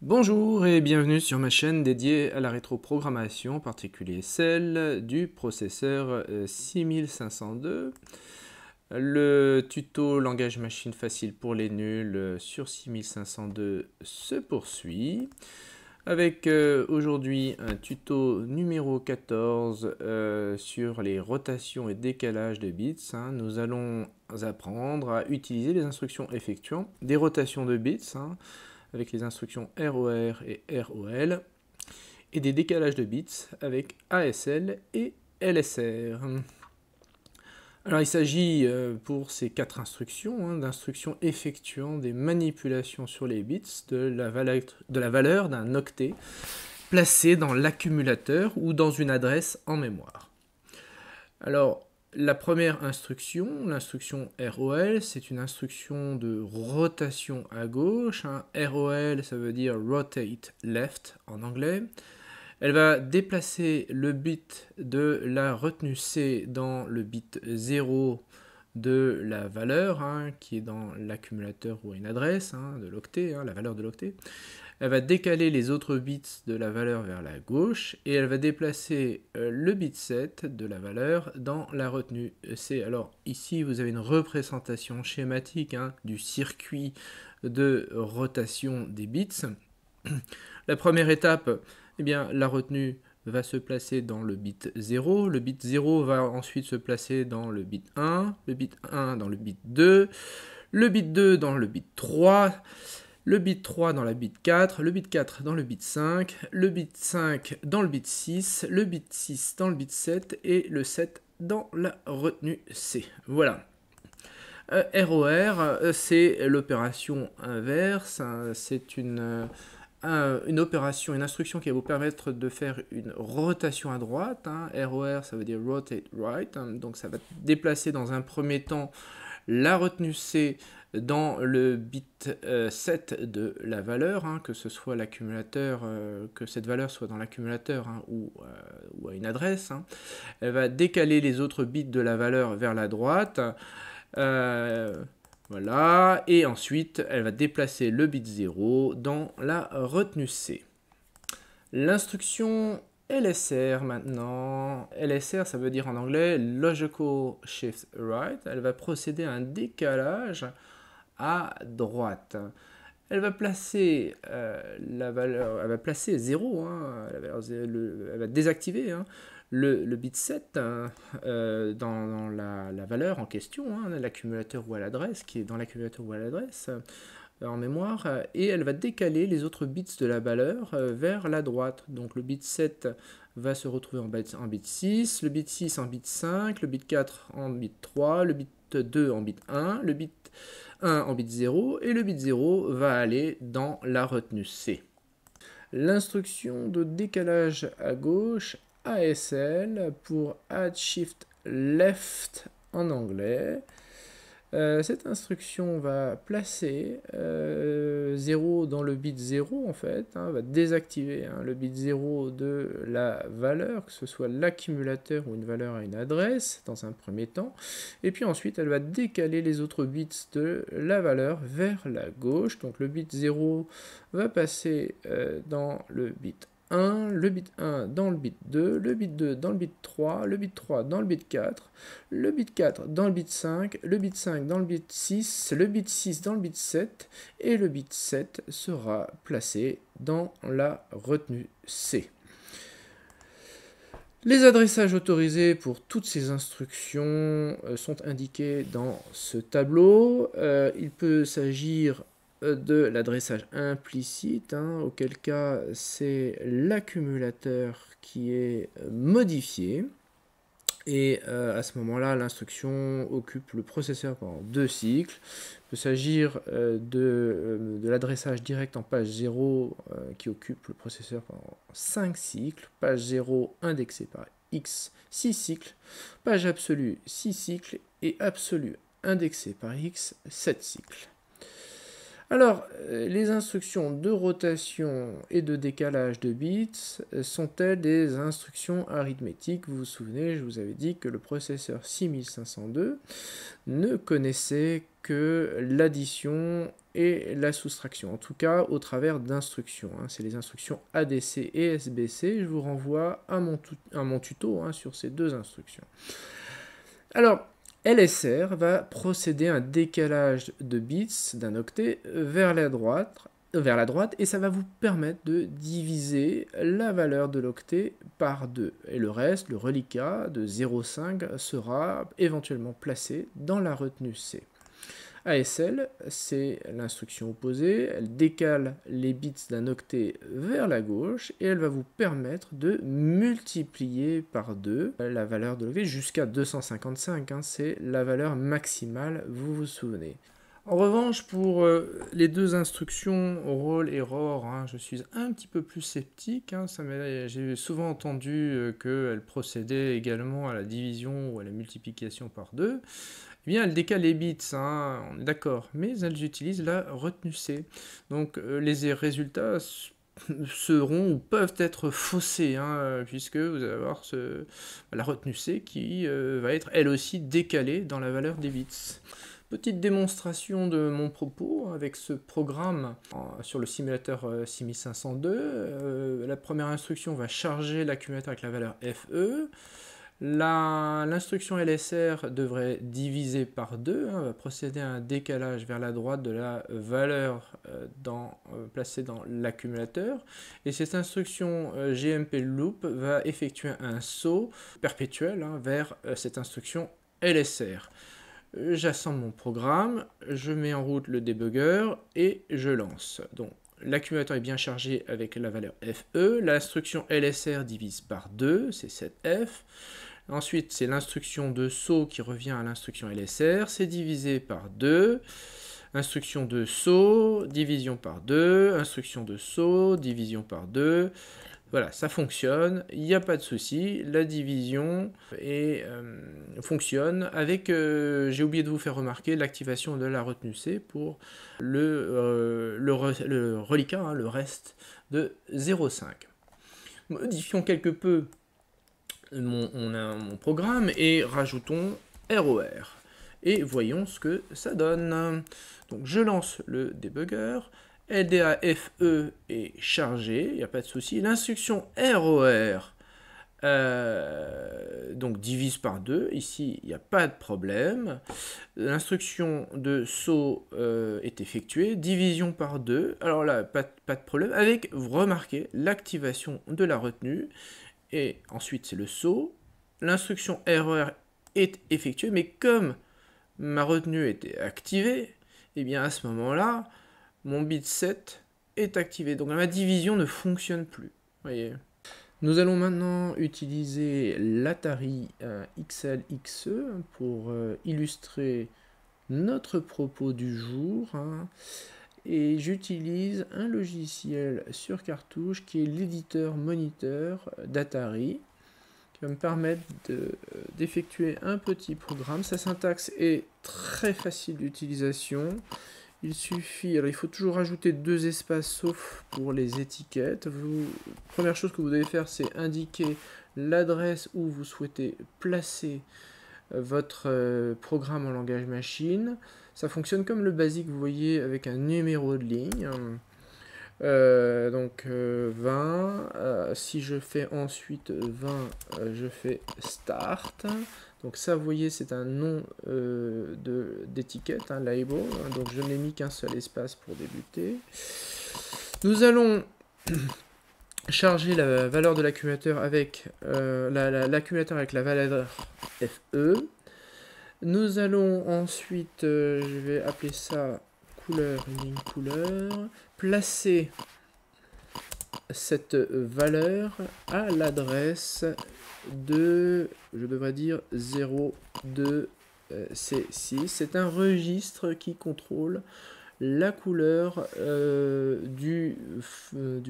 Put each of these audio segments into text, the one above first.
Bonjour et bienvenue sur ma chaîne dédiée à la rétroprogrammation, en particulier celle du processeur 6502. Le tuto langage machine facile pour les nuls sur 6502 se poursuit avec aujourd'hui un tuto numéro 14 sur les rotations et décalages de bits. Nous allons apprendre à utiliser les instructions effectuant des rotations de bits avec les instructions ROR et ROL, et des décalages de bits avec ASL et LSR. Alors il s'agit pour ces quatre instructions d'instructions effectuant des manipulations sur les bits de la valeur d'un octet placé dans l'accumulateur ou dans une adresse en mémoire. Alors la première instruction, l'instruction ROL, c'est une instruction de rotation à gauche. ROL, ça veut dire rotate left en anglais. Elle va déplacer le bit de la retenue C dans le bit 0 de la valeur, qui est dans l'accumulateur ou une adresse de l'octet, la valeur de l'octet. Elle va décaler les autres bits de la valeur vers la gauche et elle va déplacer le bit 7 de la valeur dans la retenue C. Alors ici vous avez une représentation schématique du circuit de rotation des bits. La première étape, la retenue va se placer dans le bit 0, le bit 0 va ensuite se placer dans le bit 1 dans le bit 2, le bit 2 dans le bit 3, le bit 3 dans la bit 4, le bit 4 dans le bit 5, le bit 5 dans le bit 6, le bit 6 dans le bit 7 et le 7 dans la retenue C. Voilà. ROR, c'est l'opération inverse, c'est une opération, une instruction qui va vous permettre de faire une rotation à droite. ROR, ça veut dire rotate right, donc ça va déplacer dans un premier temps la retenue C dans le bit 7 de la valeur, que ce soit l'accumulateur, que cette valeur soit dans l'accumulateur ou à une adresse. Elle va décaler les autres bits de la valeur vers la droite. Voilà, et ensuite elle va déplacer le bit 0 dans la retenue C. L'instruction LSR maintenant, LSR ça veut dire en anglais Logical Shift Right, elle va procéder à un décalage à droite. Elle va placer la valeur, elle va placer 0, elle va désactiver le bit 7 dans la valeur en question, l'accumulateur ou à l'adresse, qui est dans l'accumulateur ou à l'adresse en mémoire, et elle va décaler les autres bits de la valeur vers la droite. Donc le bit 7 va se retrouver en bit 6, le bit 6 en bit 5, le bit 4 en bit 3, le bit 2 en bit 1, le bit 1 en bit 0, et le bit 0 va aller dans la retenue C. L'instruction de décalage à gauche, ASL, pour Add Shift Left en anglais. Cette instruction va placer 0 dans le bit 0 en fait, va désactiver le bit 0 de la valeur, que ce soit l'accumulateur ou une valeur à une adresse dans un premier temps, et puis ensuite elle va décaler les autres bits de la valeur vers la gauche. Donc le bit 0 va passer dans le bit 1, le bit 1 dans le bit 2, le bit 2 dans le bit 3, le bit 3 dans le bit 4, le bit 4 dans le bit 5, le bit 5 dans le bit 6, le bit 6 dans le bit 7, et le bit 7 sera placé dans la retenue C. Les adressages autorisés pour toutes ces instructions sont indiqués dans ce tableau. Il peut s'agir de l'adressage implicite, auquel cas c'est l'accumulateur qui est modifié. Et à ce moment-là, l'instruction occupe le processeur pendant 2 cycles. Il peut s'agir de l'adressage direct en page 0 qui occupe le processeur pendant 5 cycles. Page 0 indexée par X, 6 cycles. Page absolue, 6 cycles. Et absolue indexée par X, 7 cycles. Alors, les instructions de rotation et de décalage de bits sont-elles des instructions arithmétiques? Vous vous souvenez, je vous avais dit que le processeur 6502 ne connaissait que l'addition et la soustraction, en tout cas au travers d'instructions. C'est les instructions ADC et SBC. Je vous renvoie à mon tuto sur ces deux instructions. Alors, LSR va procéder à un décalage de bits d'un octet vers la droite, et ça va vous permettre de diviser la valeur de l'octet par 2. Et le reste, le reliquat de 0,5, sera éventuellement placé dans la retenue C. ASL, c'est l'instruction opposée, elle décale les bits d'un octet vers la gauche et elle va vous permettre de multiplier par 2 la valeur de l'octet jusqu'à 255, c'est la valeur maximale, vous vous souvenez. En revanche, pour les deux instructions roll et roar, je suis un petit peu plus sceptique. J'ai souvent entendu qu'elles procédaient également à la division ou à la multiplication par 2. Eh bien, elles décalent les bits, on est d'accord, mais elles utilisent la retenue C. Donc, les résultats seront ou peuvent être faussés, puisque vous allez avoir la retenue C qui va être elle aussi décalée dans la valeur des bits. Petite démonstration de mon propos avec ce programme sur le simulateur 6502. La première instruction va charger l'accumulateur avec la valeur FE. L'instruction LSR devrait diviser par 2, va procéder à un décalage vers la droite de la valeur placée dans l'accumulateur. Et cette instruction GMP loop va effectuer un saut perpétuel vers cette instruction LSR. J'assemble mon programme, je mets en route le débugger et je lance. Donc l'accumulateur est bien chargé avec la valeur FE, l'instruction LSR divise par 2, c'est cette F. Ensuite, c'est l'instruction de saut qui revient à l'instruction LSR, c'est divisé par 2. Instruction de saut, division par 2. Instruction de saut, division par 2. Voilà, ça fonctionne, il n'y a pas de souci, la division fonctionne avec, j'ai oublié de vous faire remarquer, l'activation de la retenue C pour le reliquat, le reste de 0,5. Modifions quelque peu mon programme et rajoutons ROR. Et voyons ce que ça donne. Donc je lance le débugger. LDAFE est chargé, il n'y a pas de souci. L'instruction ROR donc divise par 2, ici il n'y a pas de problème. L'instruction de saut est effectuée, division par 2, alors là pas de problème, avec, vous remarquez, l'activation de la retenue, et ensuite c'est le saut. L'instruction ROR est effectuée, mais comme ma retenue était activée, et bien à ce moment-là, mon bit 7 est activé. Donc ma division ne fonctionne plus. Voyez. Nous allons maintenant utiliser l'Atari XLXE pour illustrer notre propos du jour. Et j'utilise un logiciel sur cartouche qui est l'éditeur moniteur d'Atari, qui va me permettre d'effectuer un petit programme. Sa syntaxe est très facile d'utilisation. Il suffit, alors il faut toujours ajouter 2 espaces sauf pour les étiquettes. Première chose que vous devez faire, c'est indiquer l'adresse où vous souhaitez placer votre programme en langage machine. Ça fonctionne comme le basique, vous voyez, avec un numéro de ligne. Donc 20, si je fais ensuite 20, je fais start. Donc ça, vous voyez, c'est un nom d'étiquette, label. Donc je n'ai mis qu'un seul espace pour débuter. Nous allons charger la valeur de l'accumulateur avec l'accumulateur avec la valeur FE. Nous allons ensuite, je vais appeler ça couleur, ligne couleur, placer cette valeur à l'adresse de, je devrais dire 02C6. C'est un registre qui contrôle la couleur du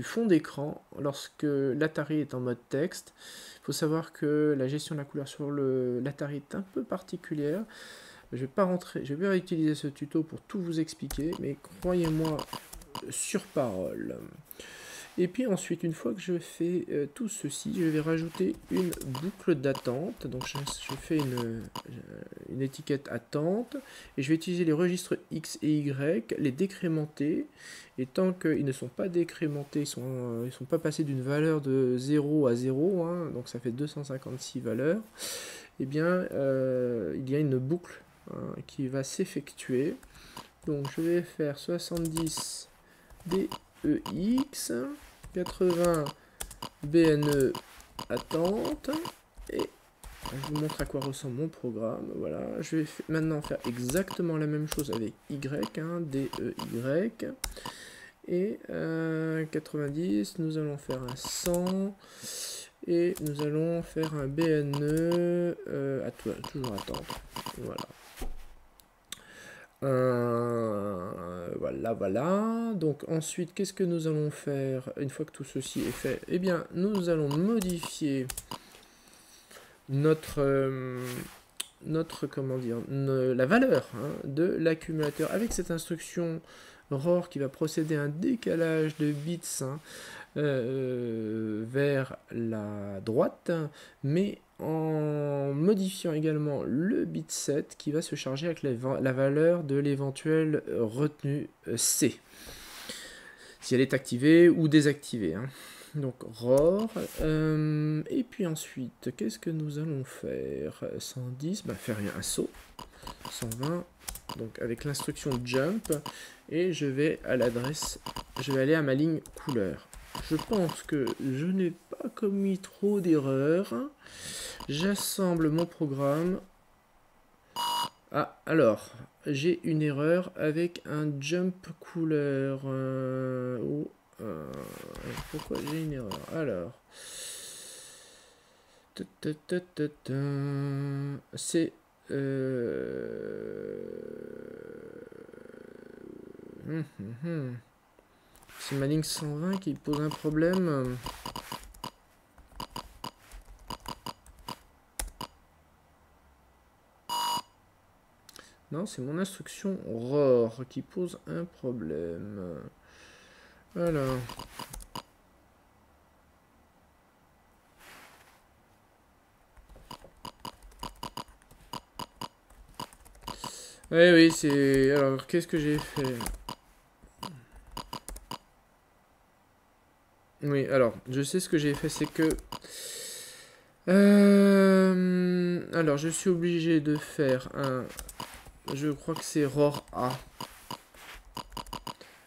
fond d'écran lorsque l'Atari est en mode texte. Il faut savoir que la gestion de la couleur sur l'Atari est un peu particulière. Je vais pas rentrer, je vais pas utiliser ce tuto pour tout vous expliquer, mais croyez-moi sur parole. Et puis ensuite, une fois que je fais tout ceci, je vais rajouter une boucle d'attente. Donc je fais une étiquette attente et je vais utiliser les registres X et Y, les décrémenter. Et tant qu'ils ne sont pas décrémentés, ils sont pas passés d'une valeur de 0 à 0, hein, donc ça fait 256 valeurs, et bien il y a une boucle qui va s'effectuer. Donc je vais faire 70 DEX, 80 BNE attente, et je vous montre à quoi ressemble mon programme. Voilà, je vais maintenant faire exactement la même chose avec Y, hein, DEY, et 90, nous allons faire un 100, et nous allons faire un BNE, toujours attente, voilà. Voilà. Donc ensuite, qu'est-ce que nous allons faire une fois que tout ceci est fait? Eh bien, nous allons modifier notre comment dire, la valeur de l'accumulateur avec cette instruction ROR qui va procéder à un décalage de bits vers la droite, mais en modifiant également le bit 7 qui va se charger avec la valeur de l'éventuelle retenue C, si elle est activée ou désactivée. Donc ROR, et puis ensuite, qu'est-ce que nous allons faire? 110, faire un saut, 120, donc avec l'instruction jump, et je vais aller à ma ligne couleur. Je pense que je n'ai pas commis trop d'erreurs. J'assemble mon programme. Ah, alors, j'ai une erreur avec un jump couleur. Pourquoi j'ai une erreur? Alors, c'est c'est ma ligne 120 qui pose un problème. Non, c'est mon instruction ROR qui pose un problème. Alors. Oui, c'est... Alors, qu'est-ce que j'ai fait? Oui, alors, je sais ce que j'ai fait, c'est que... Alors, je suis obligé de faire un... Je crois que c'est ROR A.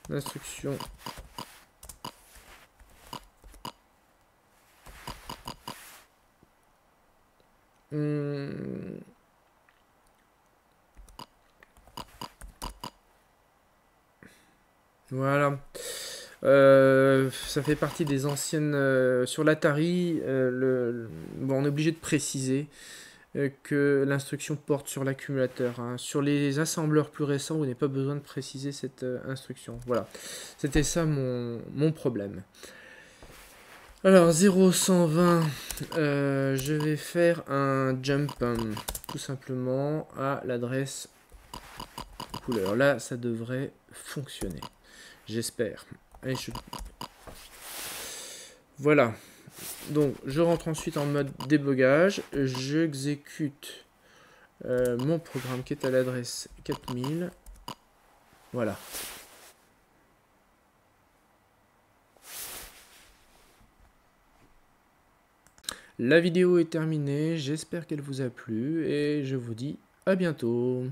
L'instruction. Voilà. Ça fait partie des anciennes... sur l'Atari, bon, on est obligé de préciser que l'instruction porte sur l'accumulateur. Sur les assembleurs plus récents, vous n'avez pas besoin de préciser cette instruction. Voilà. C'était ça mon problème. Alors 0,120, je vais faire un jump tout simplement à l'adresse couleur. Là, ça devrait fonctionner. J'espère. Voilà. Donc, je rentre ensuite en mode débogage. J'exécute mon programme qui est à l'adresse 4000. Voilà. La vidéo est terminée. J'espère qu'elle vous a plu et je vous dis à bientôt.